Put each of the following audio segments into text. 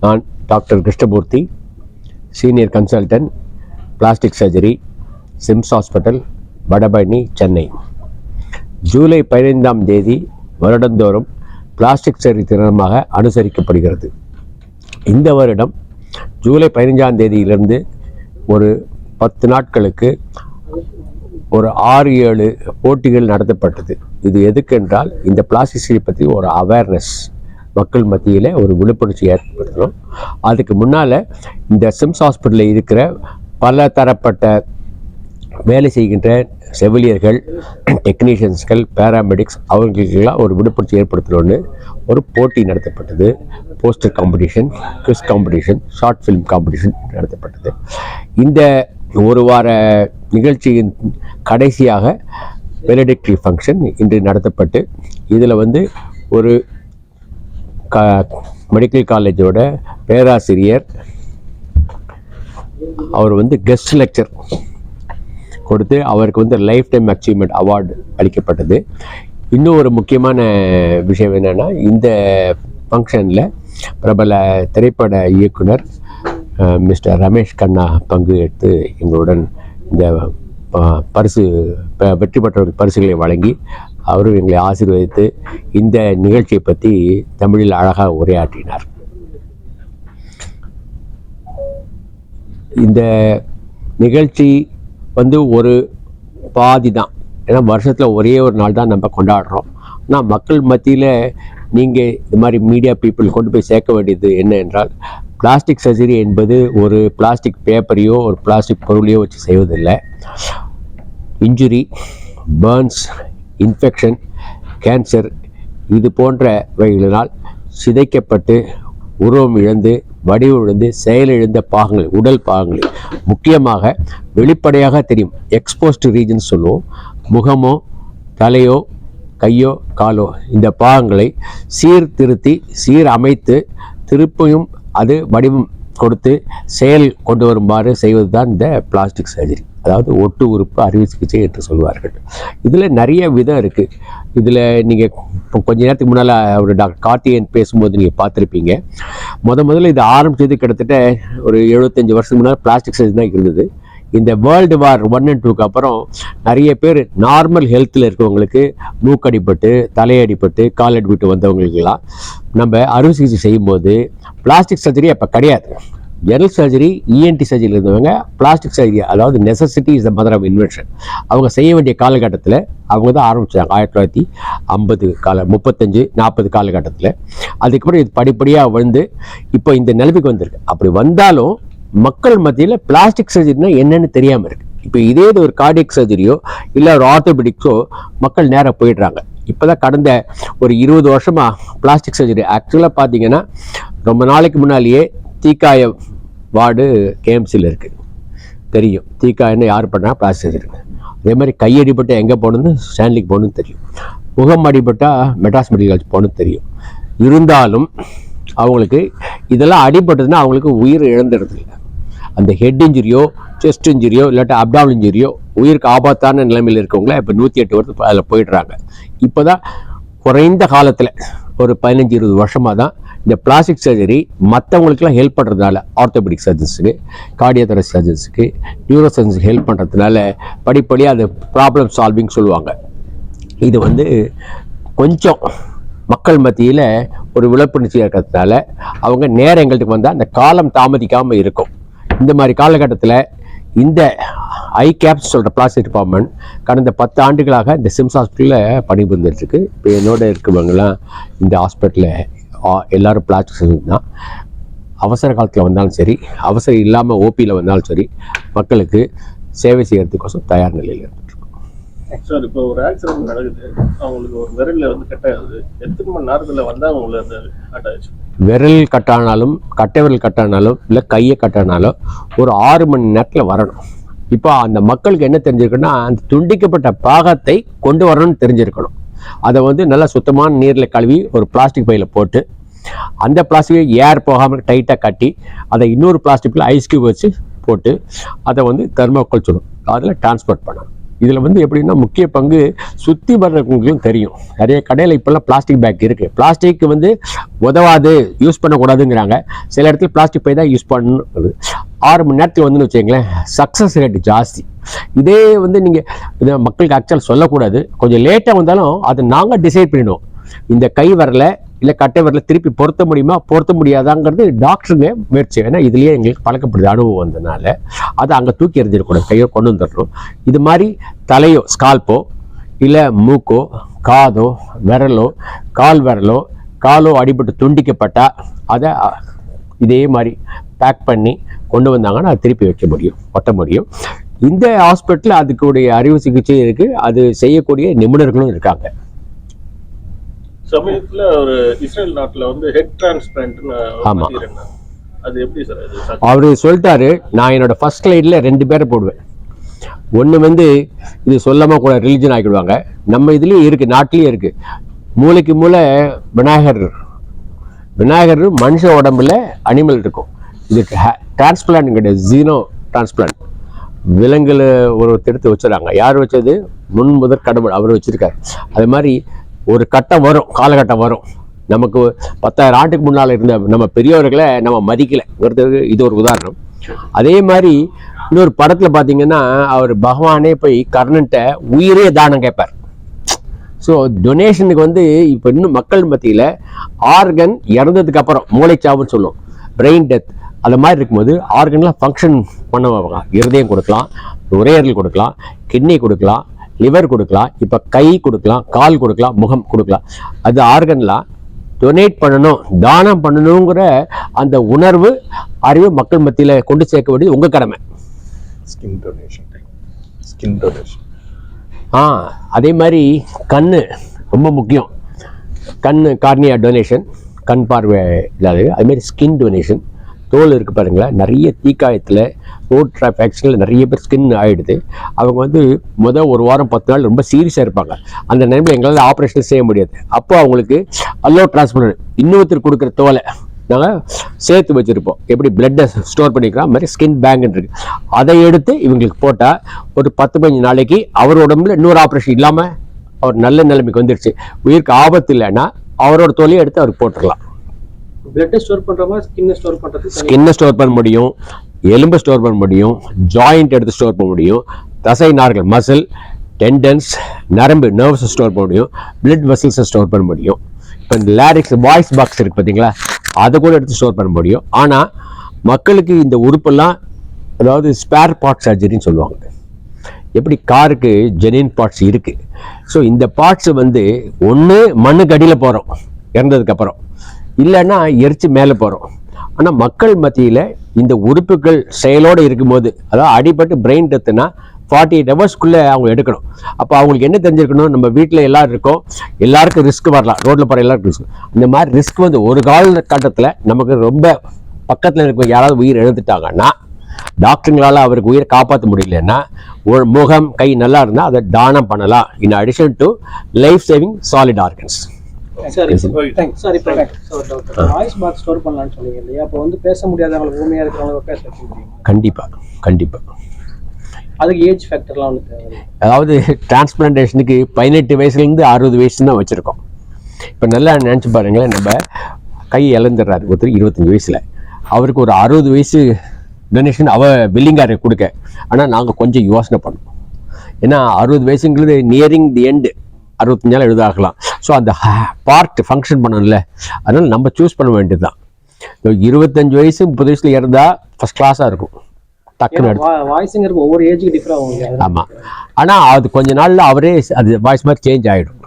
நான் doctor Krishnamurthy, senior consultant, plastic surgery, SIMS hospital, Vadapalani, Chennai. July 15ஆம் தேதி வருடந்தோறும் பிளாஸ்டிக் சர்ஜரி தினமாக அனுசரிக்கப்படுகிறது. இந்த வருடம் ஜூலை 15ஆம் தேதியிலிருந்து ஒரு 10 நாட்களுக்கு ஒரு 6-7 போட்டிகள் நடத்தப்பட்டது. இது எதுக்கென்றால் இந்த பிளாஸ்டிக் சர்ஜரி பற்றி ஒரு அவேர்னஸ் மக்கள் மத்தியில் ஒரு விழிப்புணர்ச்சி ஏற்படுத்தணும். அதுக்கு முன்னால் இந்த சிம்ஸ் ஹாஸ்பிட்டலில் இருக்கிற பல தரப்பட்ட வேலை செய்கின்ற செவிலியர்கள், டெக்னீஷியன்ஸ்கள், பேராமெடிக்ஸ் அவங்களுக்கெல்லாம் ஒரு விழிப்புணர்ச்சி ஏற்படுத்தணும்னு ஒரு போட்டி நடத்தப்பட்டது. Poster competition, quiz competition, short film competition நடத்தப்பட்டது. இந்த ஒரு வார நிகழ்ச்சியின் கடைசியாக வெலடிக்டரி ஃபங்க்ஷன் இன்று நடத்தப்பட்டு இதில் ஒரு மெடிக்கல் காலேஜோட பேராசிரியர் அவர் கெஸ்ட் லெக்சர் கொடுத்து அவருக்கு லைஃப் டைம் அச்சீவ்மெண்ட் அவார்டு அளிக்கப்பட்டது. இன்னும் ஒரு முக்கியமான விஷயம் என்னென்னா, இந்த ஃபங்க்ஷனில் பிரபல திரைப்பட இயக்குனர் மிஸ்டர் ரமேஷ் கண்ணா பங்கு எடுத்து எங்களுடன் இந்த பரிசு வெற்றி பெற்றவர்கள் பரிசுகளை வழங்கி அவரும் எங்களை ஆசீர்வதித்து இந்த நிகழ்ச்சியை பற்றி தமிழில் அழகாக உரையாற்றினார். இந்த நிகழ்ச்சி ஒரு பாதி தான், ஏன்னா வருஷத்தில் ஒரே ஒரு நாள் தான் நம்ம கொண்டாடுறோம். ஆனால் மக்கள் மத்தியில் நீங்கள் இது மாதிரி மீடியா பீப்புள் கொண்டு போய் சேர்க்க வேண்டியது என்ன என்றால், பிளாஸ்டிக் சர்ஜரி என்பது ஒரு பிளாஸ்டிக் பேப்பரையோ ஒரு பிளாஸ்டிக் பொருளையோ வச்சு செய்வதில்லை. இன்ஜுரி, பர்ன்ஸ், இன்ஃபெக்ஷன், கேன்சர் இது போன்றவைகளினால் சிதைக்கப்பட்டு உருவம் இழந்து, வடிவம் இழந்து, செயலிழந்த பாகங்கள், உடல் பாகங்கள் முக்கியமாக வெளிப்படையாக தெரியும் எக்ஸ்போஸ்டு ரீஜன் சொல்லுவோம். முகமோ தலையோ கையோ காலோ இந்த பாகங்களை சீர்திருத்தி சீரமைத்து திருப்பியும் அது வடிவம் கொடுத்து செயல் கொண்டு வருமாறு செய்வது தான் இந்த பிளாஸ்டிக் சர்ஜரி, அதாவது ஒட்டு உறுப்பு அறுவை சிகிச்சை என்று சொல்வார்கள். இதில் நிறைய விதம் இருக்குது. இதில் நீங்கள் கொஞ்ச நேரத்துக்கு முன்னால் ஒரு டாக்டர் கார்த்திகேயன் பேசும்போது நீங்கள் பார்த்துருப்பீங்க. முதல்ல இது ஆரம்பித்தது கிட்டத்தட்ட ஒரு 75 வருஷத்துக்கு முன்னால் பிளாஸ்டிக் சர்ஜரி தான் இருந்தது. இந்த வேர்ல்டு வார் 1 and 2க்கு அப்புறம் நிறைய பேர் நார்மல் ஹெல்த்தில் இருக்கவங்களுக்கு மூக்கடிப்பட்டு, தலையடிப்பட்டு, கால் அடிபட்டு வந்தவங்களுக்கெல்லாம் நம்ம அறுவை சிகிச்சை செய்யும்போது பிளாஸ்டிக் சர்ஜரி அப்போ கிடையாது. ஜெனரல் சர்ஜரி, இஎன்டி சர்ஜரியில் இருந்தவங்க பிளாஸ்டிக் சர்ஜரி, அதாவது necessity is the mother of invention, அவங்க செய்ய வேண்டிய காலகட்டத்தில் அவங்க தான் ஆரம்பித்தாங்க. 1950 35-40 காலகட்டத்தில். அதுக்கப்புறம் இது படிப்படியாக இப்போ இந்த நிலைமைக்கு வந்திருக்கு. அப்படி வந்தாலும் மக்கள் மத்தியில் பிளாஸ்டிக் சர்ஜரினா என்னன்னு தெரியாமல் இருக்குது. இப்போ இதே ஒரு கார்டியக் சர்ஜரியோ இல்லை ஒரு ஆர்த்தோபெடிக்ஸோ மக்கள் நேராக போயிடுறாங்க. இப்போ தான் கடந்த ஒரு 20 வருஷமாக பிளாஸ்டிக் சர்ஜரி ஆக்சுவலாக பார்த்தீங்கன்னா, ரொம்ப நாளைக்கு முன்னாலேயே தீக்காய வார்டு கேஎம்சியில் இருக்குது, தெரியும். தீக்காயன்னு யார் பண்ணால் பிளாஸ்டிக் சர்ஜரி. அதே மாதிரி கையடிப்பட்டால் எங்கே போகணுன்னு ஸ்டான்லிக்கு போகணுன்னு தெரியும். முகம் அடிபட்டால் மெட்ராஸ் மெடிக்கல் காலேஜ் போகணுன்னு தெரியும். இருந்தாலும் அவங்களுக்கு இதெல்லாம் அடிபட்டதுன்னா அவங்களுக்கு உயிர் இழந்துடுறது இல்லை. அந்த ஹெட் இன்ஜுரியோ, செஸ்ட் இன்ஜுரியோ, இல்லாட்டா அப்டாமல் இன்ஜுரியோ, உயிருக்கு ஆபத்தான நிலைமையில் இருக்கவங்கள இப்போ 108 வருஷத்துக்கு அதில் போயிடுறாங்க. இப்போ தான் குறைந்த காலத்தில் ஒரு 15-20 வருஷமாக தான் இந்த பிளாஸ்டிக் சர்ஜரி மற்றவங்களுக்குலாம் ஹெல்ப் பண்ணுறதுனால, ஆர்த்தோபெடிக் சர்ஜன்ஸுக்கு, கார்டியோதொராசிக் சர்ஜன்ஸுக்கு, நியூரோ சர்ஜன்ஸுக்கு ஹெல்ப் பண்ணுறதுனால படிப்படியாக அது ப்ராப்ளம் சால்விங் சொல்லுவாங்க. இது கொஞ்சம் மக்கள் மத்தியில் ஒரு விழிப்புணர்ச்சி இருக்கிறதுனால அவங்க நேரம் எங்களுக்கு வந்தால் அந்த காலம் தாமதிக்காமல் இருக்கும். இந்த மாதிரி காலகட்டத்தில் இந்த ஐ கேப்ஸ் சொல்கிற பிளாஸ்டிக் டிபார்ட்மெண்ட் கடந்த 10 ஆண்டுகளாக இந்த சிம்ஸ் ஹாஸ்பிட்டலில் பணிபுரிந்துட்டுருக்கு. இப்போ என்னோட இருக்கவங்கலாம் இந்த ஹாஸ்பிட்டலில் எல்லோரும் பிளாஸ்டிக் சர்ஜரி தான். அவசர காலத்தில் வந்தாலும் சரி, அவசரம் இல்லாமல் ஓபியில் வந்தாலும் சரி, மக்களுக்கு சேவை செய்கிறதுக்கோசம் தயார் நிலையில் இருந்துட்டுருக்கோம். சார், இப்போ ஒரு ஆக்சிடென்ட் நடக்குது, அவங்களுக்கு ஒரு விரலில் கட் ஆகுது, எத்தனை மணி நேரத்தில் வந்தால் அவங்களுக்கு அந்த கட் ஆயிடுச்சு? விரல் கட்டானாலும், கட்டை விரல் கட்டானாலும், இல்லை கையை கட்டானாலும் ஒரு 6 மணி நேரத்தில் வரணும். இப்போ அந்த மக்களுக்கு என்ன தெரிஞ்சிருக்குன்னா, அந்த துண்டிக்கப்பட்ட பாகத்தை கொண்டு வரணும்னு தெரிஞ்சிருக்கணும். அதை நல்லா சுத்தமான நீரில் கழுவி ஒரு பிளாஸ்டிக் பையில் போட்டு, அந்த பிளாஸ்டிக்கை ஏர் போகாமல் டைட்டாக கட்டி, அதை இன்னொரு பிளாஸ்டிக்கில் ஐஸ் கியூப் வச்சு போட்டு அதை தெர்மோகோல் சொல்லும், அதில் டிரான்ஸ்போர்ட் பண்ணணும். இதில் வந்து எப்படின்னா முக்கிய பங்கு சுற்றி வர்றவங்களுக்கும் தெரியும். நிறைய கடையில் இப்போல்லாம் பிளாஸ்டிக் பேக் இருக்குது. பிளாஸ்டிக் வந்து உதவாது, யூஸ் பண்ணக்கூடாதுங்கிறாங்க. சில இடத்துல பிளாஸ்டிக் பை தான் யூஸ் பண்ணணும். 6 மணி நேரத்தில் வந்துன்னு வச்சுங்களேன், சக்ஸஸ் ரேட் ஜாஸ்தி. இதே வந்து நீங்கள் இதை மக்களுக்கு ஆக்சுவல் சொல்லக்கூடாது. கொஞ்சம் லேட்டாக வந்தாலும் அதை நாங்கள் டிசைட் பண்ணிடுவோம். இந்த கை வரல இல்லை கட்டை வரல திருப்பி பொருத்த முடியுமா பொருத்த முடியாதாங்கிறது டாக்டருங்க முயற்சி. ஏன்னா இதுலேயே எங்களுக்கு பழக்கப்படுது அனுபவம் வந்ததுனால அதை அங்கே தூக்கி எறிஞ்சிடக்கூடாது, கையோ கொண்டு வந்துடுறோம். இது மாதிரி தலையோ ஸ்கால்ப்போ இல்லை மூக்கோ காதோ விரலோ கால் விரலோ காலோ அடிபட்டு துண்டிக்கப்பட்டால் அதை இதே மாதிரி பேக் பண்ணி கொண்டு வந்தாங்கன்னா அது திருப்பி வைக்க முடியும், ஒட்ட முடியும். இந்த ஹாஸ்பிட்டலில் அதுக்குடைய அறுவை சிகிச்சை இருக்குது, அது செய்யக்கூடிய நிபுணர்களும் இருக்காங்க. சமயத்துல ஒரு இஸ்ரேல் நாட்டுல வந்து ஹெட் டிரான்ஸ்பிளான்ட்னு ஆமா. அது எப்படி சார் அது? அவரு சொல்லிட்டாரு, நான் என்னோட ஃபர்ஸ்ட் ஸ்லைடில் 2 பேரை போடுவேன். ஒன்று வந்து இது சொல்லாமல் கூட ரிலிஜன் ஆக்கிடுவாங்க. நம்ம இதுலேயும் இருக்குது, நாட்டிலேயே இருக்குது. மூளைக்கு மூளை விநாயகர் மனுஷ உடம்புல அனிமல் இருக்கும். இது டிரான்ஸ்பிளான்ட் கிடையாது, ஜீனோ டிரான்ஸ்பிளான்ட். விலங்குல ஒருத்தர் எடுத்து வச்சுறாங்க. யார் வச்சது? முதற் கடவுள் அவர் வச்சிருக்காரு. அது மாதிரி ஒரு கட்டம் வரும், காலகட்டம் வரும். நமக்கு 10,000 ஆண்டுக்கு முன்னால் இருந்த நம்ம பெரியவர்களை நம்ம மதிக்கலைங்கிறதுக்கு இது ஒரு உதாரணம். அதே மாதிரி இன்னொரு படத்தில் பார்த்தீங்கன்னா அவர் பகவானே போய் கர்ணன்ட்ட உயிரே தானம் கேட்பார். ஸோ டொனேஷனுக்கு வந்து இப்போ இன்னும் மக்கள் மத்தியில் ஆர்கன் இறந்ததுக்கு அப்புறம் மூளைச்சாவுன்னு சொல்லுவோம், பிரெயின் டெத், அது மாதிரி இருக்கும்போது ஆர்கன்லாம் ஃபங்க்ஷன் பண்ணுவாங்க. இருதயம் கொடுக்கலாம், நுரையீரல் கொடுக்கலாம், கிட்னி கொடுக்கலாம், லிவர் கொடுக்கலாம், இப்போ கை கொடுக்கலாம், கால் கொடுக்கலாம், முகம் கொடுக்கலாம். அது ஆர்கன்லாம் டொனேட் பண்ணணும், தானம் பண்ணணுங்கிற அந்த உணர்வு அறிவு மக்கள் மத்தியில் கொண்டு சேர்க்க வேண்டியது உங்கள் கடமை. Skin donation. அதே மாதிரி கண்ணு ரொம்ப முக்கியம். கண்ணு கார்னியா டொனேஷன், கண் பார்வை இல்லாது. அதுமாரி ஸ்கின் டொனேஷன், தோல் இருக்குது பாருங்களேன், நிறைய தீக்காயத்தில் ரோட் டிராஃபிக் ஆக்சிடென்ட்ல நிறைய பேர் ஸ்கின் ஆகிடுது. அவங்க வந்து ஒரு வாரம் 10 நாள் ரொம்ப சீரியஸாக இருப்பாங்க. அந்த நேரத்தில் எங்களால் ஆப்ரேஷன் செய்ய முடியாது. அப்போ அவங்களுக்கு அல்லோ டிரான்ஸ்பிளான்ட், இன்னொருத்தர் கொடுக்குற தோலை நாங்கள் சேர்த்து வச்சுருப்போம். எப்படி பிளட்டை ஸ்டோர் பண்ணிக்கிறோம் அது மாதிரி ஸ்கின் பேங்க்னு இருக்குது. அதை எடுத்து இவங்களுக்கு போட்டால் ஒரு 10-15 நாளைக்கு அவர் உடம்புல இன்னொரு ஆப்ரேஷன் இல்லாமல் அவர் நல்ல நிலைமைக்கு வந்துடுச்சு. உயிருக்கு ஆபத்து இல்லைன்னா அவரோட தோலையை எடுத்து அவருக்கு போட்டுடலாம். பிளட்டை ஸ்டோர் பண்ற மாதிரி ஸ்கின்னை ஸ்டோர் பண்றது, ஸ்கின்னை ஸ்டோர் பண்ண முடியும், எலும்பை ஸ்டோர் பண்ண முடியும், ஜாயிண்ட் எடுத்து ஸ்டோர் பண்ண முடியும், தசை நார்கள் மசில், டெண்டன்ஸ், நரம்பு நர்வ்ஸை ஸ்டோர் பண்ண முடியும், பிளட் வெசல்ஸை ஸ்டோர் பண்ண முடியும். இப்போ இந்த லேரிக்ஸ் வாய்ஸ் பாக்ஸ் இருக்குது பார்த்தீங்களா, அதை கூட எடுத்து ஸ்டோர் பண்ண முடியும். ஆனால் மக்களுக்கு இந்த உறுப்பெல்லாம் அதாவது ஸ்பேர் பார்ட் சர்ஜரின்னு சொல்லுவாங்க. எப்படி காருக்கு ஜெனின் பார்ட்ஸ் இருக்குது. ஸோ இந்த பார்ட்ஸு வந்து ஒன்று மண்ணுக்கு அடியில் போகிறோம் இறந்ததுக்கப்புறம், இல்லைன்னா எரிச்சு மேலே போகிறோம். ஆனால் மக்கள் மத்தியில் இந்த உறுப்புகள் செயலோடு இருக்கும்போது, அதாவது அடிபட்டு பிரெயின் டெத்துனா 48 ஹவர்ஸ்க்குள்ளே அவங்க எடுக்கணும். அப்போ அவங்களுக்கு என்ன தெரிஞ்சிருக்கணும், நம்ம வீட்டில் எல்லோரும் இருக்கோம், எல்லாருக்கும் ரிஸ்க் வரலாம், ரோட்டில் போகிற எல்லாருக்கும் ரிஸ்க். இந்த மாதிரி ரிஸ்க் வந்து ஒரு காலகட்டத்தில் நமக்கு ரொம்ப பக்கத்தில் இருக்க யாராவது உயிர் எழுந்துட்டாங்கன்னா, டாக்டருங்களால் அவருக்கு உயிரை காப்பாற்ற முடியலன்னா, முகம் கை நல்லா இருந்தால் அதை தானம் பண்ணலாம். In addition to life saving solid organs. Sir இப்போ வாய்ஸ் பாக்ஸ் ஸ்டோர் பண்ணலாம்னு சொன்னீங்க இல்லையா? அப்போ வந்து பேச முடியாதவங்களுக்கு, ஊமையாக இருக்கிறவங்க பேச வைக்க முடியும்? கண்டிப்பாக. அதுக்கு ஏஜ் ஃபேக்டர்லாம் ஒன்று தேவை. அதாவது டிரான்ஸ்பிளான்டேஷனுக்கு 18 வயசுலேருந்து 60 வயசு தான் வச்சுருக்கோம். இப்போ நல்லா நினச்சி பாருங்களேன், நம்ம கை இழந்துடுறாரு ஒருத்தர் 25 வயசில், அவருக்கு ஒரு 60 வயசு டொனேஷன் வில்லிங்காரை கொடுக்க. ஆனால் நாங்கள் கொஞ்சம் யோசனை பண்ணோம். ஏன்னா 60 வயசுங்கிறது நியரிங் தி எண்டு, 65 நாள் எழுதாகலாம். ஸோ அந்த பார்ட் ஃபங்க்ஷன் பண்ணணும்ல, அதனால் நம்ம சூஸ் பண்ண வேண்டியது தான். 25 வயசு 30 வயசில் இருந்தால் ஃபஸ்ட் கிளாஸாக இருக்கும். டக்குன்னு வாய்ஸுங்கிறது ஒவ்வொரு ஏஜுக்கு டிஃபரெண்ட் ஆகும். ஆமாம், ஆனால் அது கொஞ்ச நாளில் அவரே அது வாய்ஸ் மாதிரி சேஞ்ச் ஆகிடும்.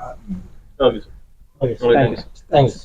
Okay sir. தேங்க்ஸ்.